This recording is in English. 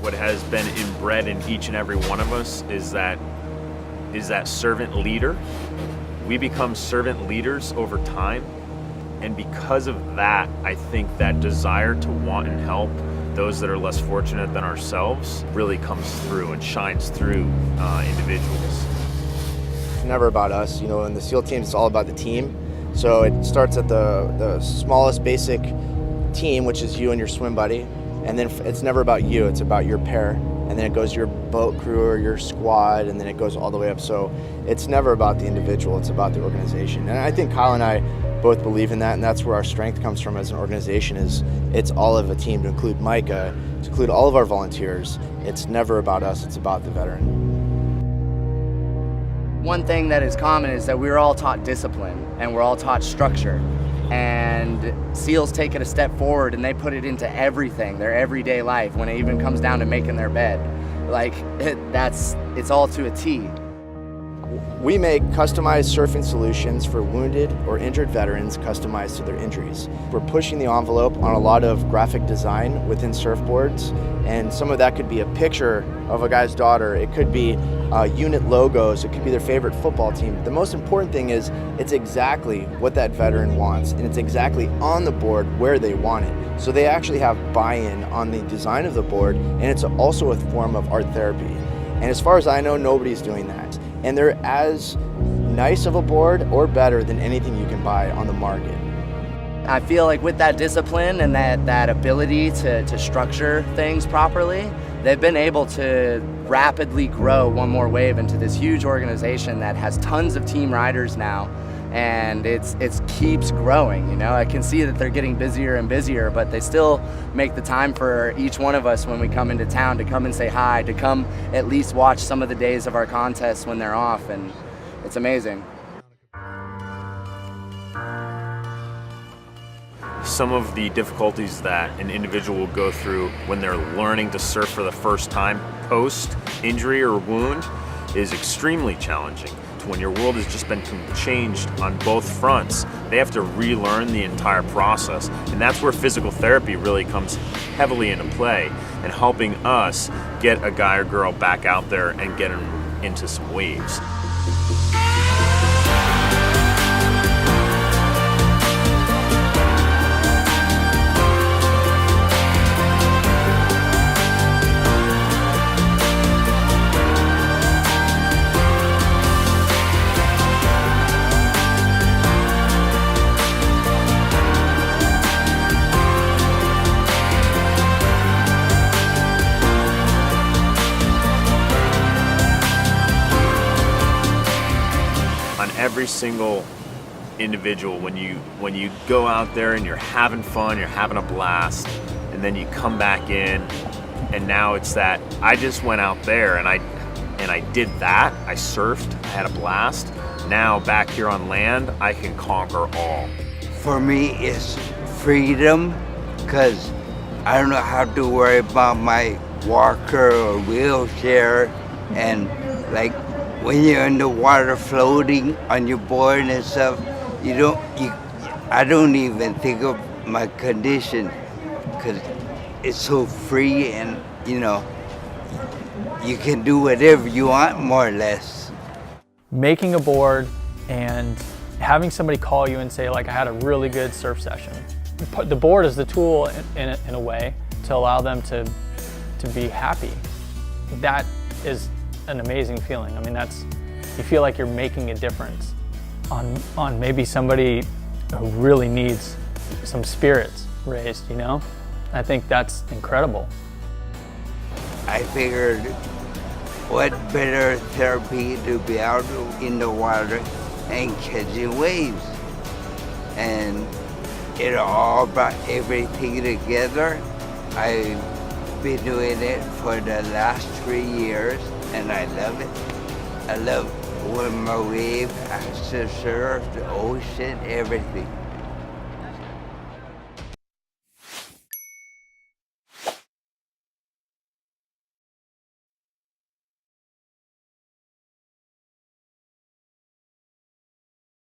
what has been inbred in each and every one of us is that servant leader. We become servant leaders over time, and because of that, I think that desire to want and help those that are less fortunate than ourselves really comes through and shines through individuals. It's never about us, in the SEAL team, it's all about the team. So it starts at the smallest basic team, which is you and your swim buddy, and then it's never about you, it's about your pair, and then it goes your boat crew or your squad, and then it goes all the way up. So it's never about the individual, it's about the organization. And I think Kyle and I both believe in that, and that's where our strength comes from as an organization. Is it's all of a team, to include Micah, to include all of our volunteers. It's never about us, it's about the veteran. One thing that is common is that we're all taught discipline and we're all taught structure. And SEALs take it a step forward and they put it into everything, their everyday life, when it even comes down to making their bed. It's all to a T. We make customized surfing solutions for wounded or injured veterans customized to their injuries. We're pushing the envelope on a lot of graphic design within surfboards, and some of that could be a picture of a guy's daughter, it could be unit logos, it could be their favorite football team. The most important thing is it's exactly what that veteran wants, and it's exactly on the board where they want it. So they actually have buy-in on the design of the board, and it's also a form of art therapy. And as far as I know, nobody's doing that. And they're as nice of a board or better than anything you can buy on the market. I feel like with that discipline and that ability to structure things properly, they've been able to rapidly grow One More Wave into this huge organization that has tons of team riders now, and it keeps growing. I can see that they're getting busier and busier, but they still make the time for each one of us when we come into town to come and say hi, to come at least watch some of the days of our contests when they're off, and it's amazing. Some of the difficulties that an individual will go through when they're learning to surf for the first time post-injury or wound is extremely challenging. When your world has just been changed on both fronts, they have to relearn the entire process. And that's where physical therapy really comes heavily into play, and helping us get a guy or girl back out there and get them into some waves. Every single individual, when you go out there and you're having fun, you're having a blast, and then you come back in, and now it's that I just went out there and I did that, I surfed, I had a blast. Now back here on land, I can conquer all. For me, it's freedom, because I don't have to worry about my walker or wheelchair, and when you're in the water floating on your board and stuff, I don't even think of my condition, because it's so free, and you can do whatever you want, more or less. Making a board and having somebody call you and say, I had a really good surf session. The board is the tool in a way to allow them to be happy. That is an amazing feeling. I mean, you feel like you're making a difference on maybe somebody who really needs some spirits raised, I think that's incredible. I figured what better therapy to be out in the water and catching waves. And it all brought everything together. I've been doing it for the last 3 years, and I love it. I love One More Wave, I surf, the ocean, everything.